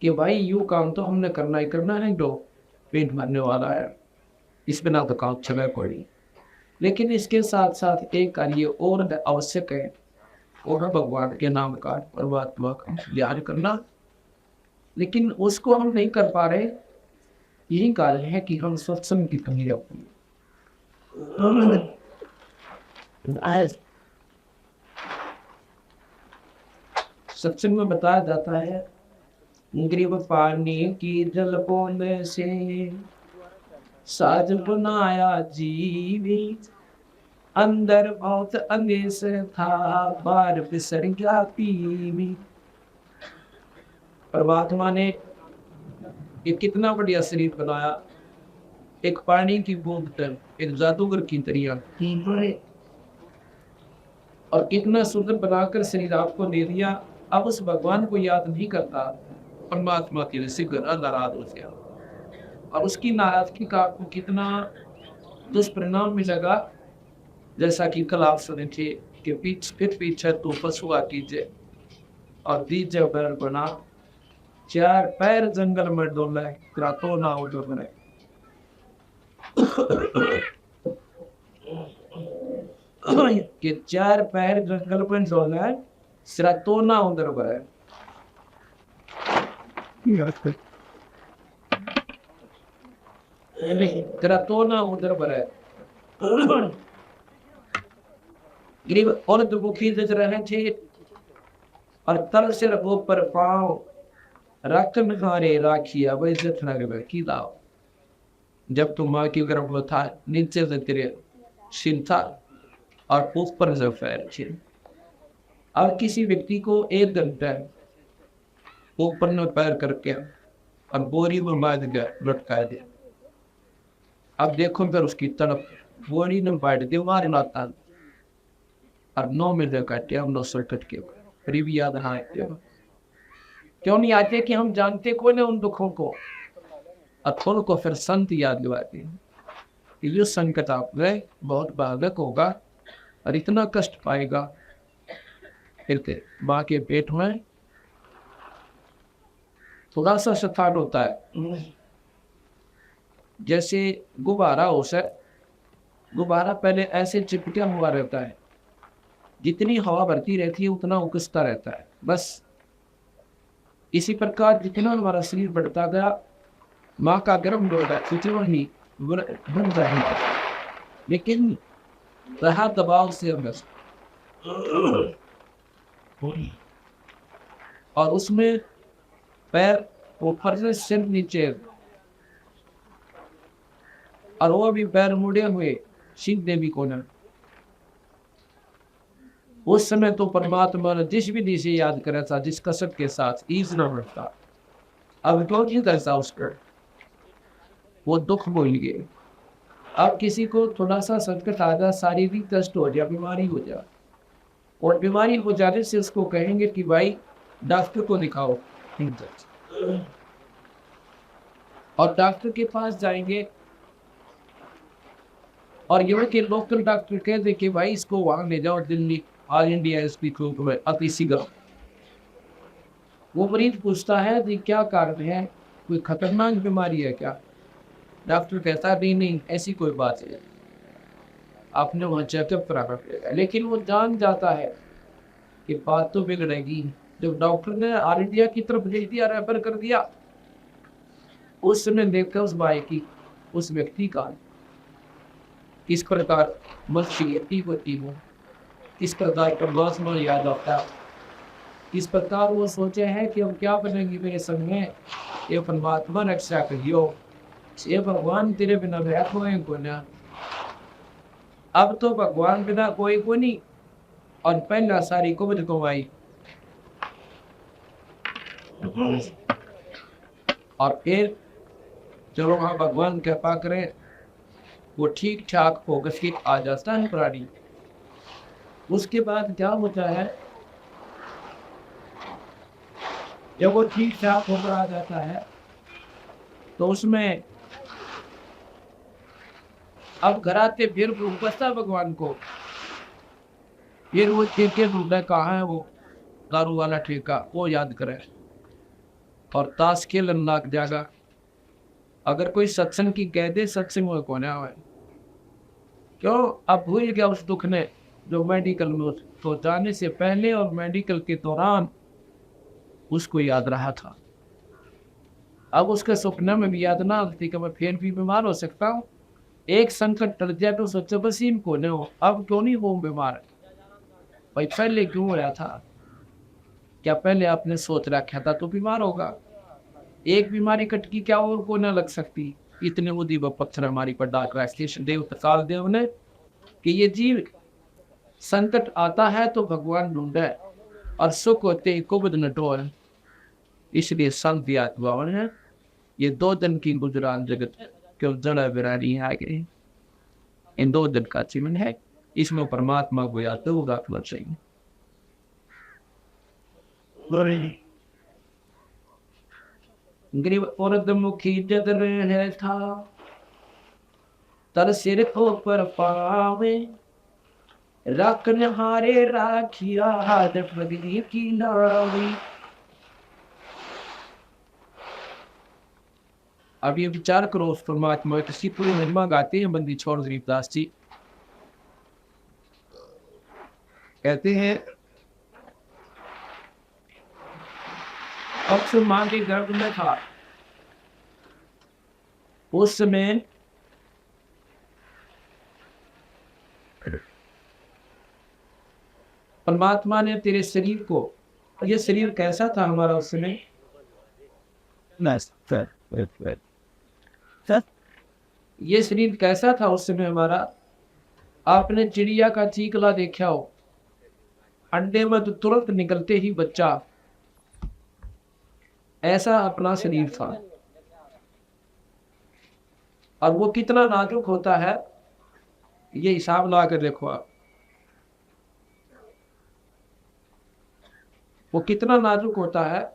कि भाई यूँ काम तो हमने करना ही करना है, जो पेंट मारने वाला है इस बिना तो काम चले पड़ी। लेकिन इसके साथ साथ एक कार्य और आवश्यक है, और भगवान के नाम का परमात्मा का ध्यान करना, लेकिन उसको हम नहीं कर पा रहे। यही कारण है कि हम सत्संग की कमी रखते हैं। सत्संग में बताया जाता है ग्रीब पानी की जल बूंद से साज बनाया जीवी, अंदर बहुत अंदेश था बार बिसर गया पीवी। परमात्मा ने ये कितना बढ़िया शरीर बनाया, एक पानी की बूंद पर एक जादूगर की तरह, और कितना सुंदर बनाकर शरीर आपको दे दिया। अब उस भगवान को याद नहीं करता, परमात्मा के लिए नाराज हो गया, और उसकी नाराजगी का आपको कितना दुष्परिणाम मिलेगा। जैसा कि कल आप सुने थे कि पीछे तो पशुआ कीजिए और दीजिए बैल बना, चार पैर जंगल में डोले तो ना उधर बने। कि चार पैर जंगल में डोले सिरा तो ना उधर बने। तेरा तो ना उधर बने। गरीब और दुखी जच रहे थे और तल से रखो पर पाओ रक्त नखारे राखिया वही इज्जत न की दाओ। जब तुम माँ की गर्भ में था नीचे से तेरे सिर था और ऊपर से पैर थे। अब किसी व्यक्ति को एक घंटा ऊपर में पैर करके और बोरी में बांध के लटका दे। अब देखो फिर उसकी तरफ बोरी में बैठ दे मारे लाता और 9 मिनट काटे हम 9 कट के करीब याद आते क्यों नहीं आते कि हम जानते कौन है उन दुखों को, अथोल को फिर संत याद दिलाते हैं कि ये संकट आप में बहुत बाधक होगा और इतना कष्ट पाएगा। फिर माँ के पेट में थोड़ा सा शतान होता है, जैसे गुब्बारा हो सर, गुब्बारा पहले ऐसे चिपटा हुआ रहता है, जितनी हवा भरती रहती है उतना उकसता रहता है। बस इसी प्रकार जितना हमारा शरीर बढ़ता गया, माँ का गर्भ होता है उतना ही बन जाएगा, लेकिन रहा दबाव से बस। और उसमें पैर ऊपर से सिर नीचे और वो भी पैर मुड़े हुए सीधे भी कोना। उस समय तो परमात्मा ने जिस विधि से याद करा था, जिस कसरत के साथ ईज न बढ़ता, अब तो नहीं करता उसका, वो दुख भूल गए। अब किसी को थोड़ा सा संकट आ जाए, शारीरिक कष्ट हो जाए, बीमारी हो जाए, और बीमारी हो जाने से उसको कहेंगे कि भाई डॉक्टर को दिखाओ, और डॉक्टर के पास जाएंगे और यहाँ के लोकल डॉक्टर कह दे कि भाई इसको वहां ले जाओ दिल्ली ऑल इंडिया इंस्टीट्यूट में अति शीघ्र। वो मरीज पूछता है कि क्या कारण है, कोई खतरनाक बीमारी है क्या? डॉक्टर कहता है नहीं ऐसी कोई बात है, आपने वहाँ चेकअप कराना पड़ेगा। लेकिन वो जान जाता है कि बात तो बिगड़ेगी। जब डॉक्टर ने ऑल इंडिया की तरफ भेज दिया, रेफर कर दिया, उस समय देखकर उस भाई की, उस व्यक्ति का किस प्रकार मस्ती होती हो, किस प्रकार का बॉस में याद आता है, किस प्रकार वो सोचे हैं कि हम क्या बनेंगे मेरे संग में, ये परमात्मा रक्षा करियो, ये भगवान तेरे बिना बैठ हुए को ना। अब तो भगवान बिना कोई को नहीं, और पहला सारी कुबज कमाई, और फिर चलो वहाँ भगवान कृपा करें, वो ठीक ठाक फोकस की आ जाता है प्राणी। उसके बाद क्या होता है, जब वो ठीक ठाक होकर आ जाता है तो उसमें अब घर आते फिर उपस्था भगवान को, फिर वो ठेके ढूंढे कहाँ है वो दारू वाला ठेका, वो याद करे और ताश खेलन लाग जाएगा। अगर कोई सत्संग की कह दे सत्संग में कौन है क्यों, अब भूल गया उस दुख ने जो मेडिकल में उसको जाने से पहले और मेडिकल के दौरान उसको याद रहा था। अब उसके सपने में भी याद ना आती कि मैं फिर भी बीमार हो सकता हूँ। एक संकट टल जाए तो सोचे बस इन को नहीं हो, अब क्यों नहीं हो बीमार भाई, पहले क्यों हो रहा था, क्या पहले आपने सोच रखा था तो बीमार होगा। एक बीमारी कटकी क्या और को न लग सकती, इतने उदी व पत्थर हमारी पर डाक रहा स्टेशन देव तकाल देव ने कि ये जीव संकट आता है तो भगवान ढूंढे और सुख होते ही कुबद न टोल। इसलिए संत आत्माओं ने ये 2 दिन की गुजरान जगत क्यों जड़ा बिरानी आ गई, इन 2 दिन का जीवन है, इसमें परमात्मा को याद तो रखना चाहिए। गरीब औरत मुखी जद रह था तर सिर को पर पावे रखन हारे राखिया हाथ पगड़ी की नावी। अब ये विचार करो उस परमात्मा किसी पूरी महिमा गाते हैं बंदी छोड़ गरीबदास जी कहते हैं अक्सर मां के गर्भ में था, उस समय परमात्मा ने तेरे शरीर को, ये शरीर कैसा था हमारा उस समय, ये शरीर कैसा था उस समय हमारा। आपने चिड़िया का चीकला देखा हो, अंडे में तो तुरंत निकलते ही बच्चा, ऐसा अपना शरीर था। और वो कितना नाजुक होता है ये हिसाब लगा कर देखो आप, वो कितना नाजुक होता है।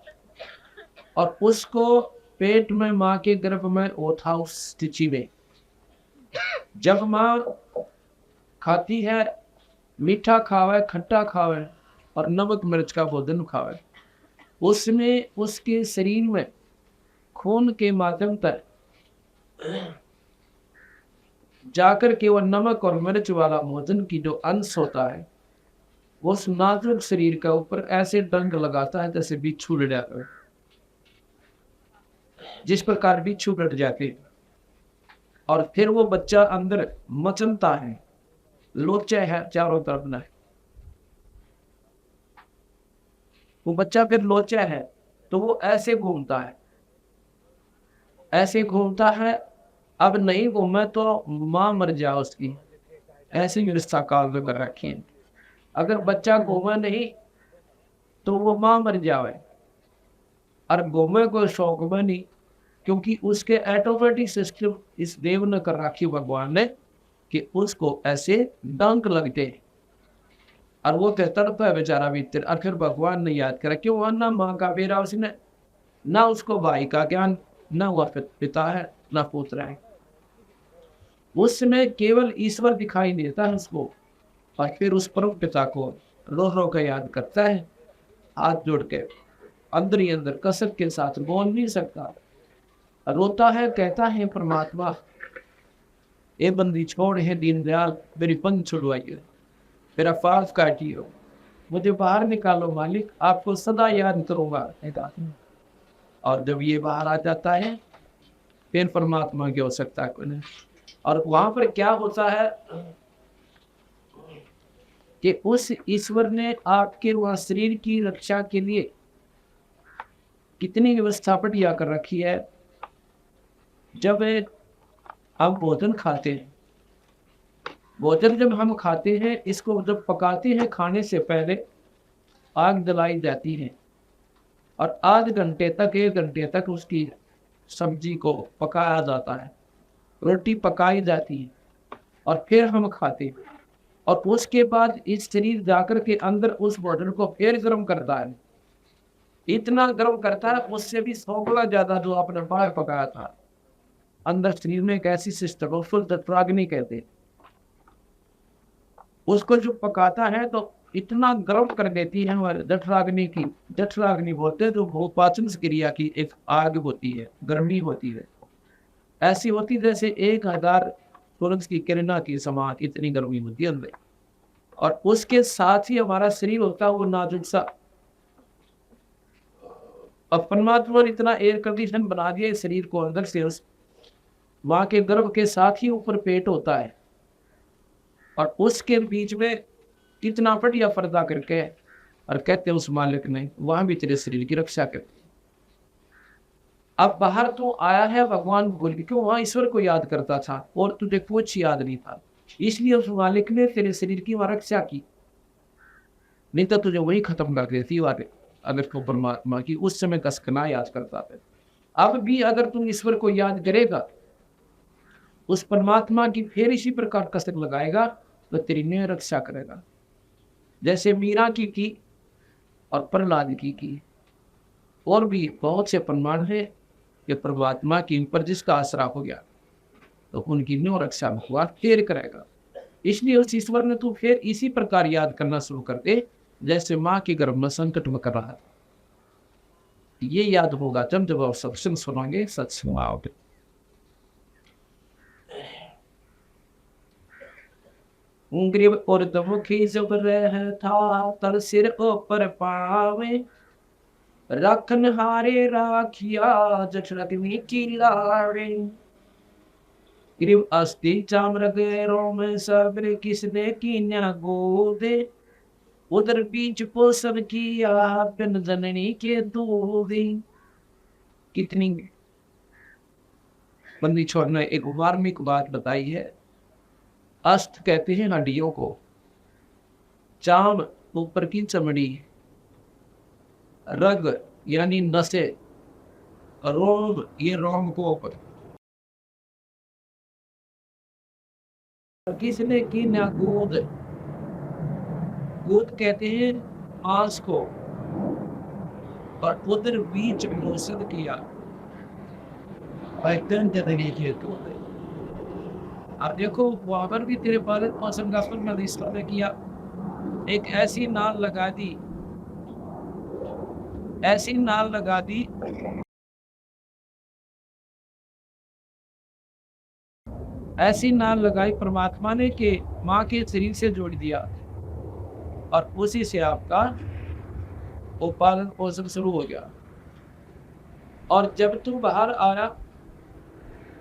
और उसको पेट में माँ के गर्भ में वो था उस स्थिति में, जब माँ खाती है मीठा खावे खट्टा खावे और नमक मिर्च का भोजन खावे, उसमें उसके शरीर में खून के माध्यम तक जाकर के वो नमक और मिर्च वाला भोजन की जो अंश होता है वो उस नाजुक शरीर का ऊपर ऐसे डंक लगाता है जैसे बिच्छू लड़ जाता है, जिस प्रकार बिच्छू लड़ जाते और फिर वो बच्चा अंदर मचलता है, लोचा है चारों तरफ ना, वो बच्चा फिर लोचा है तो वो ऐसे घूमता है, ऐसे घूमता है। अब नहीं घूमे तो माँ मर जाए उसकी, ऐसे ही रिश्ता काल में कर रखे। अगर बच्चा घूमे नहीं तो वो माँ मर जाए, और घूमे को शौक में नहीं, क्योंकि उसके ऑटोमेटिक सिस्टम इस देव ने कर रखी भगवान ने कि उसको ऐसे डंक लगते और वो तड़प है बेचारा भीतर। और फिर भगवान ने याद करा कि वो ना माँ का बेरा उसने, ना उसको भाई का ज्ञान, ना वह पिता है ना पुत्र है, उसमें केवल ईश्वर दिखाई देता है उसको। और फिर उस परम पिता को रो रो कर याद करता है, हाथ जोड़ के अंदर ही अंदर कसक के साथ, बोल नहीं सकता, रोता है, कहता है परमात्मा ये बंदी छोड़ है दीनदयाल, मेरी पंख छुड़वाइए, मेरा फार्स काटिए, मुझे बाहर निकालो मालिक, आपको सदा याद करूंगा। और जब ये बाहर आ जाता है फिर परमात्मा क्या हो सकता है कोई नहीं। और वहां पर क्या होता है कि उस ईश्वर ने आपके वहां शरीर की रक्षा के लिए कितनी व्यवस्था बढ़िया कर रखी है। जब हम भोजन खाते हैं, भोजन जब हम खाते हैं, इसको जब पकाते हैं खाने से पहले आग जलाई जाती है और आध घंटे तक 1 घंटे तक उसकी सब्जी को पकाया जाता है, रोटी पकाई जाती है और फिर हम खाते हैं। और उसके बाद इस शरीर जाकर के अंदर उस भोजन को फिर गर्म करता है, इतना गर्म करता है उससे भी 100 गुना ज्यादा जो आपने बाहर पकाया था। अंदर शरीर में एक ऐसी सिस्टम उसको जठराग्नि कहते हैं। उसको जो पकाता है तो इतना गर्म कर देती है हमारे जठराग्नि बोलते हैं, जो पाचन क्रिया की एक आग होती है, गर्मी होती है, ऐसी होती जैसे 1000 सूरज की किरणा की समान इतनी गर्मी होती है अंदर। और उसके साथ ही हमारा शरीर होता है वो नाजुक सा। अब परमात्मा ने इतना एयर कंडीशन बना दिया इस शरीर को अंदर से, उस माँ के गर्भ के साथ ही ऊपर पेट होता है और उसके बीच में कितना बढ़िया पर्दा करके और कहते हैं उस मालिक ने वहां भी तेरे शरीर की रक्षा करती। अब बाहर तो आया है भगवान भूल के, क्यों? वहां ईश्वर को याद करता था और तुझे कुछ याद नहीं था, इसलिए उस मालिक ने तेरे शरीर की वहां रक्षा की, नहीं तो तुझे वही खत्म कर देती वाले अगर को परमात्मा की उस समय कसकना याद करता था। अब भी अगर तुम ईश्वर को याद करेगा, उस परमात्मा की फिर इसी प्रकार कसर लगाएगा तो तेरी ने रक्षा करेगा। जैसे मीरा की और प्रहलाद की और भी बहुत से प्रमाण है कि परमात्मा की ऊपर जिसका आसरा हो गया तो उनकी न्यो रक्षा भगवान फिर करेगा। इसलिए उस ईश्वर ने तू फिर इसी प्रकार याद करना शुरू कर दे जैसे माँ के गर्भ में संकट में कर रहा था। ये याद होगा जब आप सत्संग सुनाएंगे, सच सुनाओगे। ग्रीब और मुखी जब रहता तर सिर ऊपर पावे, रखन हारे राखिया जठरग्नि की लावे। ग्रीब अस्थि चाम्र गैरों में सब्र किसने कीन्या गोदे, उधर बीच पोषण किया बिन जननी के दूधे। कितनी बंदी छोड़ ने एक मार्मिक बात बताई है। अष्ट कहते हैं हड्डियों को, चाम ऊपर की चमड़ी, रग यानी नसे, रोम ये रोम को ऊपर। किसने की ना गोद, गोद कहते हैं मांस को, और उधर बीच पोषण किया। अब देखो वहां पर भी तेरे पालन पोषण का ईश्वर ने किया। एक ऐसी नाल लगा दी, ऐसी नाल लगा दी ऐसी नाल लगाई परमात्मा ने कि माँ के शरीर से जोड़ दिया और उसी से आपका वो पालन पोषण शुरू हो गया। और जब तू बाहर आया,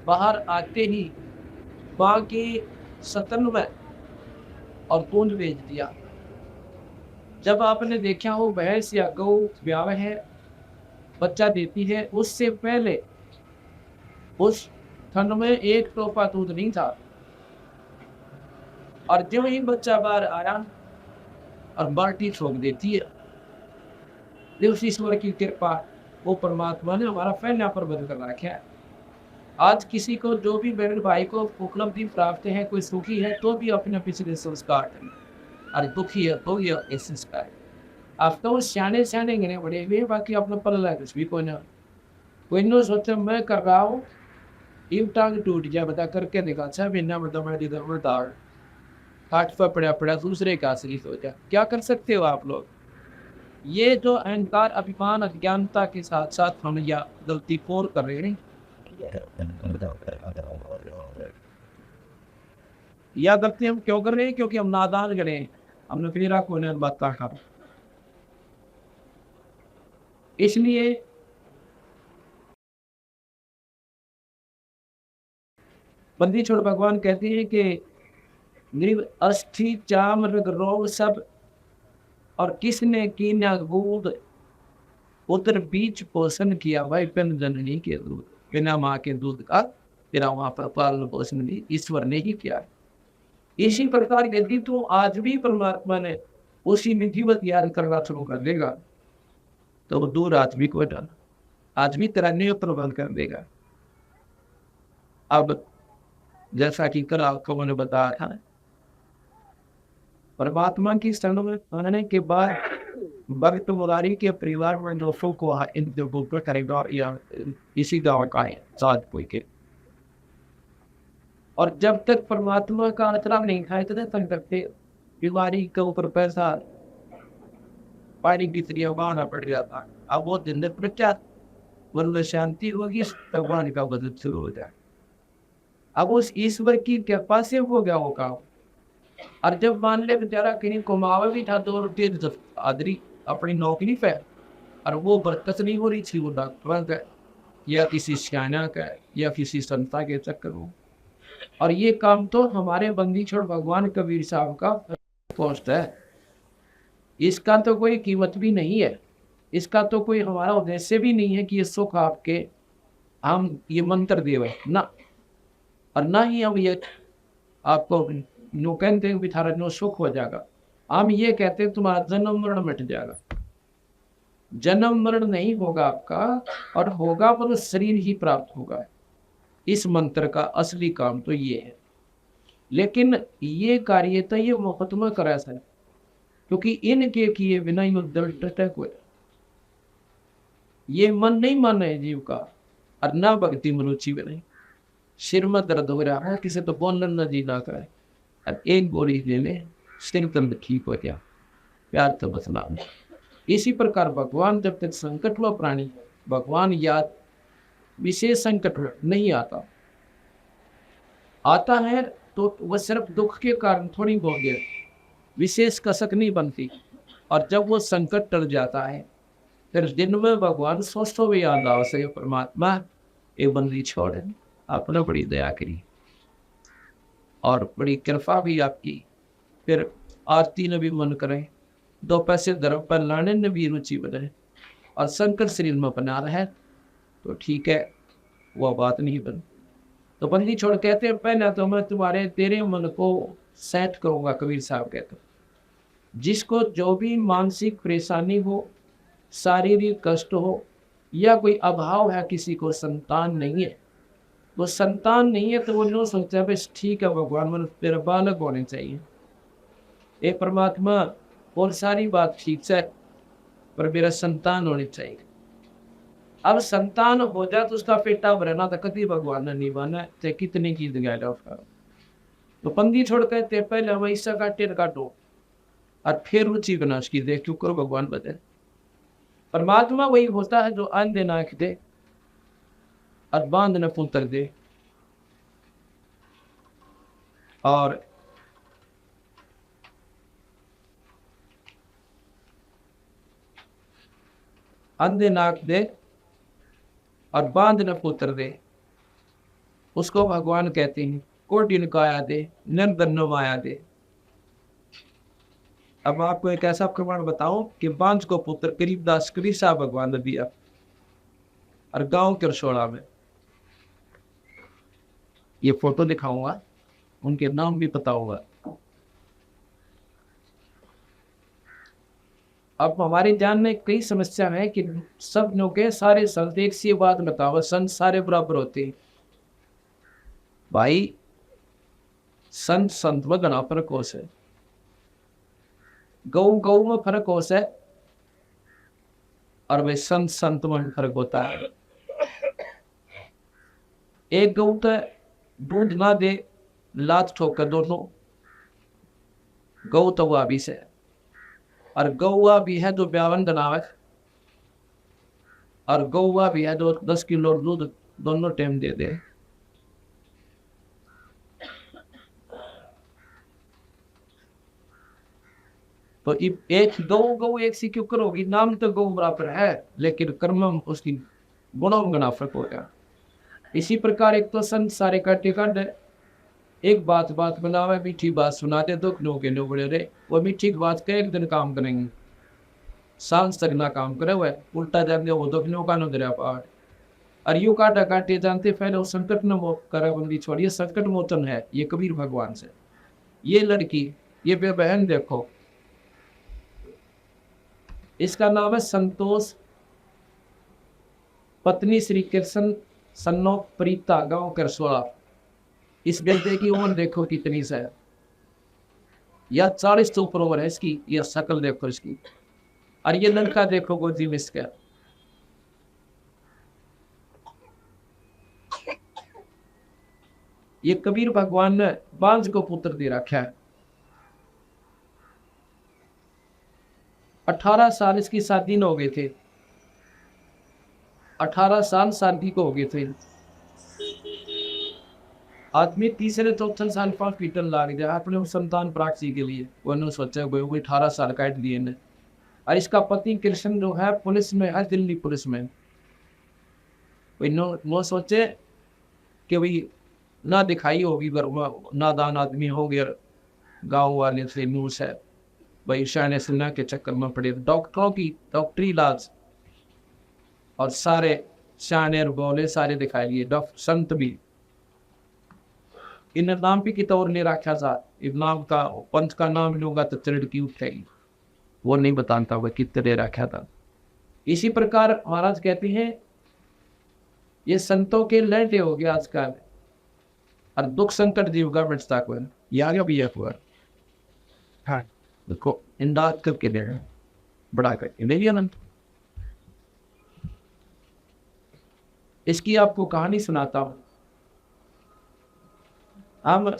बाहर आते ही माँ के सतन में और पूंज भेज दिया। जब आपने देखा हो भैंस या गौ ब्याह है, बच्चा देती है, उससे पहले उस ठंड में एक टोपा दूध नहीं था, और जो ही बच्चा बाहर आया और बाल्टी छोड़ देती है। देव ईश्वर की कृपा, वो परमात्मा ने हमारा फैला प्रबंध कर रखा है। आज किसी को जो भी बहन भाई को उपलब्धि प्राप्त है, कोई सुखी है तो भी अपने पिछले संस्कार है, और दुखी है तो ये इस संस्कार। आप तो सियाने सियाने गिने बड़े हुए, बाकी अपना पल्ला कुछ भी कोई ना सोचे मैं कर रहा हूँ, एक टांग टूट गया बता करके देखा, 6 महीना में मैं इधर में दाड़ हाथ पर पड़ा दूसरे का असली सोचा। क्या कर सकते हो आप लोग? ये जो अहंकार, अभिमान, अज्ञानता के साथ साथ हम या गलती और कर रहे हैं, या गलती हम क्यों कर रहे हैं? क्योंकि हम नादान गए हैं, हमने फिर कोई बात कहा। इसलिए बंदी छोड़ भगवान कहते हैं कि गरीब अस्थि चाम रग रोग सब, और किसने कीन्या गोद, उधर बीच पोषण किया भाई बिन जननी के दूध। बिना माँ के दूध का तेरा वहां पर पालन पोषण भी ईश्वर ने ही किया। इसी प्रकार यदि तू आज भी परमात्मा ने उसी विधिवत याद करना शुरू कर देगा तो वो दूर आज भी कोई डर, आज भी तेरा नियत प्रबंध कर देगा। अब जैसा कि कल आपको मैंने बताया था, परमात्मा की शरण में आने के बाद भक्त मुरारी के परिवार में दोस्तों को करेगा या इसी गाँव का है साथ कोई के, और जब तक परमात्मा का आचरण नहीं खाए इतने संकट थे, बीमारी के ऊपर पैसा पानी की तरह बहाना पड़ जाता। अब वो दिन प्रचार वरना शांति होगी, भगवान का वजन शुरू हो जाए। अब उस ईश्वर की कृपा से हो गया वो काम। और जब मान ले बेचारा कहीं कमावा भी था 2 रुपये आदरी अपनी नौकरी पे, और वो बरकत नहीं हो रही थी, वो डॉक्टर का या किसी सियाना का या किसी संस्था के चक्कर में। और ये काम तो हमारे बंदी छोड़ भगवान कबीर साहब का पोस्ट है। इसका तो कोई कीमत भी नहीं है, इसका तो कोई हमारा उद्देश्य भी नहीं है कि ये सुख आपके हम ये मंत्र देवे ना, और ना ही हम ये आपको नो कहते हैं थारा नो सुख हो जाएगा। हम ये कहते हैं तुम्हारा जन्म मरण मिट जाएगा। जन्म मरण नहीं होगा आपका, और होगा पर शरीर ही प्राप्त होगा। इस मंत्र का असली काम तो ये है। लेकिन ये कार्य तो ये मुकदमा करा सर, क्योंकि इनके किए बिना ही अटैक हुए। ये मन नहीं माना है जीव का, और ना भक्ति में रुचि में नहीं। सिर में दर्द हो रहा है, किसी तो बोलन न जी ना करे, और एक गोली ले ले सिर दर्द ठीक हो गया, प्यार तो बसना। इसी प्रकार भगवान जब तक संकट हुआ प्राणी, भगवान याद विशेष संकट नहीं आता। आता है तो वह सिर्फ दुख के कारण थोड़ी बहुत देर विशेष कसक नहीं बनती। और जब वो संकट टल जाता है, फिर दिन में भगवान स्वस्थ हो याद आओ से परमात्मा एक बंदी छोड़े, आपने बड़ी दया करी और बड़ी कृपा भी आपकी। फिर आरती ने भी मन करें, 2 पैसे धर्म पर लाने ने भी रुचि बने, और संकट शरीर में बना रहे तो ठीक है, वह बात नहीं बन। तो बंदी छोड़ कहते हैं पहले तो मैं तुम्हारे तेरे मन को सेट करूंगा। कबीर साहब कहते जिसको जो भी मानसिक परेशानी हो, शारीरिक कष्ट हो, या कोई अभाव है, किसी को संतान नहीं है, वो संतान नहीं है तो वो नो सोचता है बस ठीक है भगवान मन तेरा बालक होने चाहिए। ए परमात्मा और सारी बात ठीक है, पर मेरा संतान होनी चाहिए। अब संतान हो जाए तो उसका पेटा भरना तो कभी भगवान ने नहीं माना, चाहे कितनी की जगह उसका। तो पंदी छोड़ कहते पहले हम ऐसा काटे काटो, और फिर रुचि बना उसकी देख क्यों करो भगवान बदले। परमात्मा वही होता है जो अंधे नाक दे और बांध न पुत्र दे, और अंधे नाक दे और बांध न पुत्र दे, उसको भगवान कहते हैं। कोटिन काया दे निर्धन माया दे। अब आपको एक ऐसा प्रमाण बताऊं कि बांझ को पुत्र गरीबदास कबीर साहब भगवान ने दिया, और गांव के रसोड़ा में ये फोटो दिखाऊंगा, उनके नाम भी पता होगा। अब हमारे जान में कई समस्या है कि सब लोग के सारे संत एक सी बात बताओ, संत सारे बराबर होते हैं। भाई संत संत में घना फर्क हो से, गौ गौ में फर्क हो से, और भाई संत संत में फर्क होता है। एक गौ तो दूध ना दे लात ठोक कर दोनों, गौ तो वह भी से, और गौवा भी है जो 52 बनावे, और गौवा भी है जो 10 किलो दूध दोनों टाइम दे दे। तो एक गौ एक सी क्यों करोगी, नाम तो गौ बराबर है, लेकिन कर्म उसकी गुणों में गना फर्क हो गया। इसी प्रकार एक तो संत सारे काटे काट एक बात बनावे, मीठी बात सुनाते दुख नो के नो बड़े रे, वो मीठी बात के एक दिन काम करेंगे, सांस तक ना काम करे हुए उल्टा जाते वो दुख नो का नो दरिया पहाड़। और यू काटा काटे जानते पहले वो संकट न वो करे बंदी छोड़िए, संकट मोचन है ये कबीर भगवान से। ये लड़की ये बहन देखो, इसका नाम है संतोष, पत्नी श्री कृष्ण सन्नो प्रीता, गांव करसोड़ा। इस बेटे की उम्र देखो कितनी सा है, या 40 से ऊपर उम्र है इसकी, यह शकल देखो इसकी। और ये लड़का देखो गोदी में इसका, ये कबीर भगवान ने बांझ को पुत्र दे रखा है। 18 साल इसकी शादी न हो गए थे, 18 साल शादी को हो गए थे। आदमी तीसरे चौथे साल हॉस्पिटल लाग गया अपने संतान प्राप्ति के लिए। उन्होंने सोचा वो 18 साल काट दिए ने। और इसका पति कृष्ण जो है पुलिस में है, दिल्ली पुलिस में। वो सोचे कि भाई ना दिखाई होगी, नादान आदमी हो गया, गांव वाले से न्यूज़ है भाई शायद सुनना के चक्कर में पड़े। डॉक्टरों की डॉक्टरी इलाज और सारे शाने बोले सारे दिखाई लिए, डॉक्टर संत भी। इन नाम भी कितना और नहीं रखा था, इस नाम का पंथ का नाम लूंगा तो चिड़की उठेगी, वो नहीं बताता वह कितने रखा था। इसी प्रकार महाराज कहते हैं ये संतों के लैटे हो गया आजकल, और दुख संकट जीव का बचता को यार भी यह हुआ। हाँ देखो इंदाज करके दे बड़ा करके मेरी अनंत। इसकी आपको कहानी सुनाता हूं। हम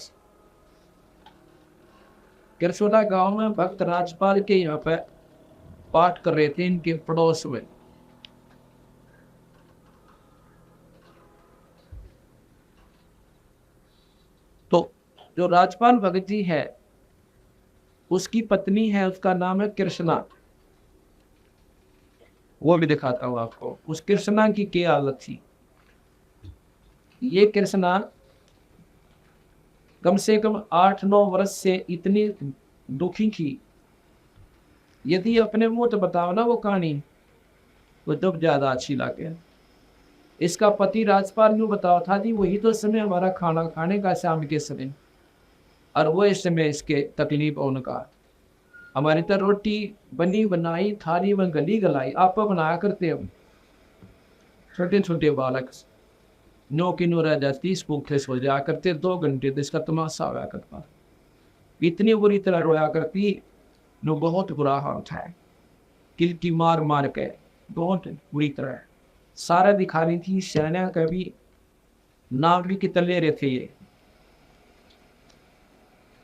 किरसोला गांव में भक्त राजपाल के यहाँ पे पाठ कर रहे थे, इनके पड़ोस में। तो जो राजपाल भगत जी है उसकी पत्नी है, उसका नाम है कृष्णा। वो भी दिखाता हूं आपको उस कृष्णा की क्या हालत थी। ये कृष्णा कम से कम 8-9 वर्ष से इतनी दुखी थी, यदि अपने मुंह तो बताओ ना वो कहानी वो तो ज्यादा अच्छी लगे। इसका पति राजपाल यूँ बताओ था जी वही तो समय हमारा खाना खाने का शाम के समय, और वो इस समय इसके तकलीफ उनका। हमारी तो रोटी बनी बनाई थाली में गली गलाई आप बनाया करते हम, छोटे छोटे बालक 9 की 9 रह जाती, भूखे सो जाया करते, 2 घंटे तो इसका तमाशा होया करता। इतनी बुरी तरह रोया करती, नो बहुत बुरा हाल था, किलकी मार मार के बहुत बुरी तरह सारा दिखा रही थी। सेना का भी नाम भी कितने ले रहे थे ये,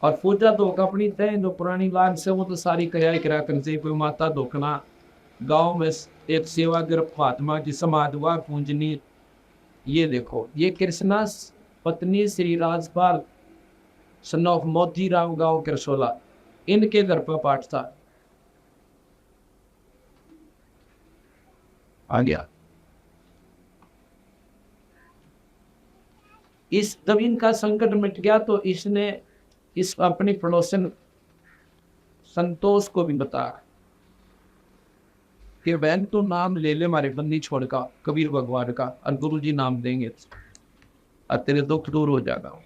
और पूजा तो अपनी तय जो पुरानी लाइन से वो तो सारी करा कर से कोई माता धोखना। गांव में एक सेवा गिरफ्त फातिमा की समाध हुआ पूजनी। ये देखो ये कृष्णा पत्नी श्री राजपाल सन ऑफ मोती राम गांव किरसोला, इनके घर पर पाठ था। आ गया इस जब इनका संकट मिट गया तो इसने इस अपनी पड़ोसन संतोष को भी बताया कि बहन तो नाम ले ले हमारे बंदी छोड़ का कबीर भगवान का, और गुरु जी नाम देंगे और तेरे दुख दूर हो जाएगा।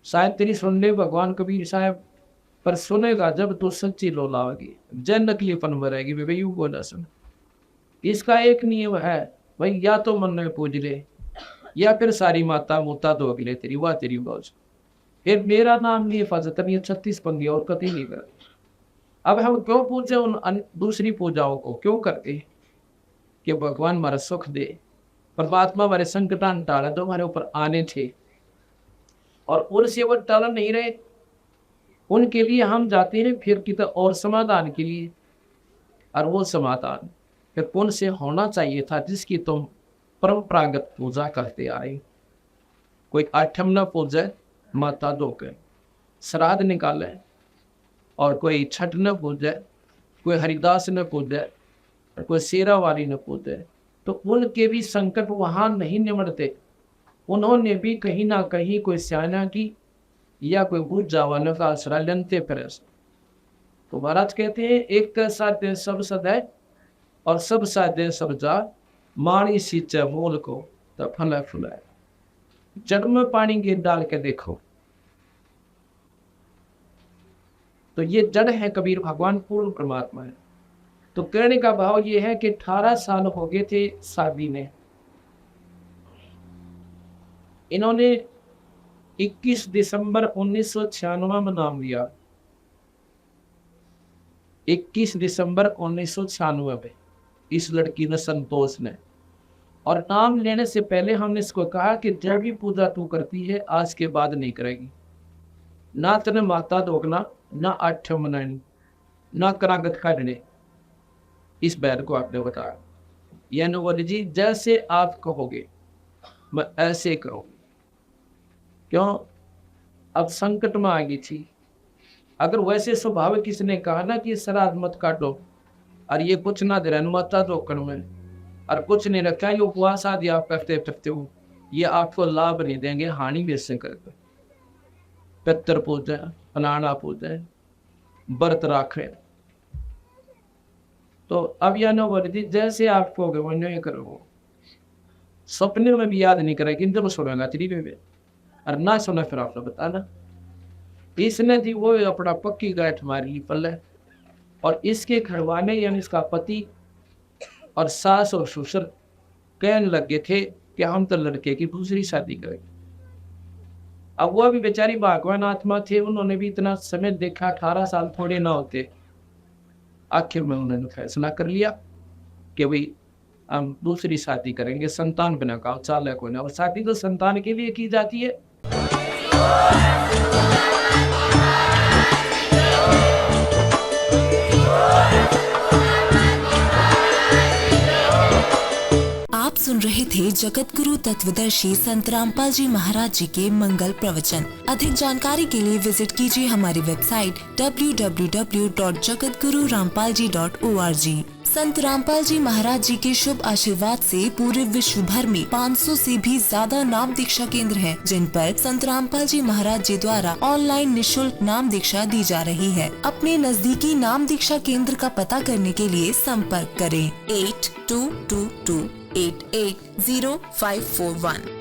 शायद तेरी सुन ले भगवान कबीर साहब, पर सुनेगा जब तू सच्ची लोलावेगी, जन नकलीपन में रहेगी। भाई यूं बोला सुन, इसका एक नियम है भाई, या तो मन में पूज ले या फिर सारी माता मुता दो अगले तेरी वाह तेरी बोझ, फिर मेरा नाम नहीं हिफाजत नहीं 36 पंगी और कभी नहीं कर। अब हम क्यों पूछे उन दूसरी पूजाओं को, क्यों करते कि भगवान हमारा सुख दे, परमात्मा हमारे संकटान टाला तो हमारे ऊपर आने थे, और उनसे वो टाला नहीं रहे, उनके लिए हम जाते हैं फिर कितना और समाधान के लिए। और वो समाधान फिर पुण्य से होना चाहिए था जिसकी तुम परंपरागत पूजा करते आए। कोई आठम न पूजे माता धो के श्राद्ध निकाले, और कोई छठ न पूजे, कोई हरिदास न पूजे, कोई शेरा वाली न पूजे, तो उनके भी संकट वहाँ नहीं निमटते। उन्होंने भी कहीं ना कहीं कोई स्याना की या कोई पूजा वालों का आश्रय लेते फिर। तो महाराज कहते हैं एक का साध्य सब सदै और सब साध्य सब जा, माणी सींचे मूल को तो फल फुलाए। जड़ में पानी गिर डाल के देखो तो ये जड़ है कबीर भगवान पूर्ण परमात्मा है। तो कहने का भाव ये है कि 18 साल हो गए थे शादी में, इन्होंने 21 दिसंबर 1996 में नाम लिया। 21 दिसंबर 1996 में इस लड़की ने संतोष ने, और नाम लेने से पहले हमने इसको कहा कि जब भी पूजा तू करती है आज के बाद नहीं करेगी, ना तेने माता दोगना, ना आठ मनानी, ना करागत काटने। इस बैर को आपने बताया, यानी बोले जी जैसे आप कहोगे मैं ऐसे करो। क्यों? अब संकट में आ गई थी। अगर वैसे स्वभाव किसने कहा ना कि श्राद्ध मत काटो और ये कुछ ना दे रहा माता दोकन में और कुछ नहीं रखा, ये उपवास आदि आप करते हो, ये आपको लाभ नहीं देंगे, हानि भी इससे करते। पितर पूजा, अनाना पूजा, व्रत राखे। तो अब यह न बोली थी जैसे आप कहोगे वही करो। सपने में भी याद नहीं करेगी, जब सुनेगा तेरी में और ना सुना फिर आपने बताना। इसने थी वो अपना पक्की गांठ मारी ली पल्ले, और इसके घरवाले यानी इसका पति और सास और ससुर कहने लगे थे कि हम तो लड़के की दूसरी शादी करेंगे। अब वो भी बेचारी भगवान आत्मा थे, उन्होंने भी इतना समय देखा, 18 साल थोड़े ना होते। आखिर में उन्होंने फैसला कर लिया कि भाई हम दूसरी शादी करेंगे, संतान बिना का चाल है कोई ना। और शादी तो संतान के लिए की जाती है। आप सुन रहे थे जगत गुरु तत्वदर्शी संत रामपाल जी महाराज जी के मंगल प्रवचन। अधिक जानकारी के लिए विजिट कीजिए हमारी वेबसाइट www.jagatgururampalji.org। संत रामपाल जी महाराज जी के शुभ आशीर्वाद से पूरे विश्व भर में 500 से भी ज्यादा नाम दीक्षा केंद्र हैं, जिन पर संत रामपाल जी महाराज जी द्वारा ऑनलाइन निशुल्क नाम दीक्षा दी जा रही है। अपने नजदीकी नाम दीक्षा केंद्र का पता करने के लिए संपर्क करें 8222880541।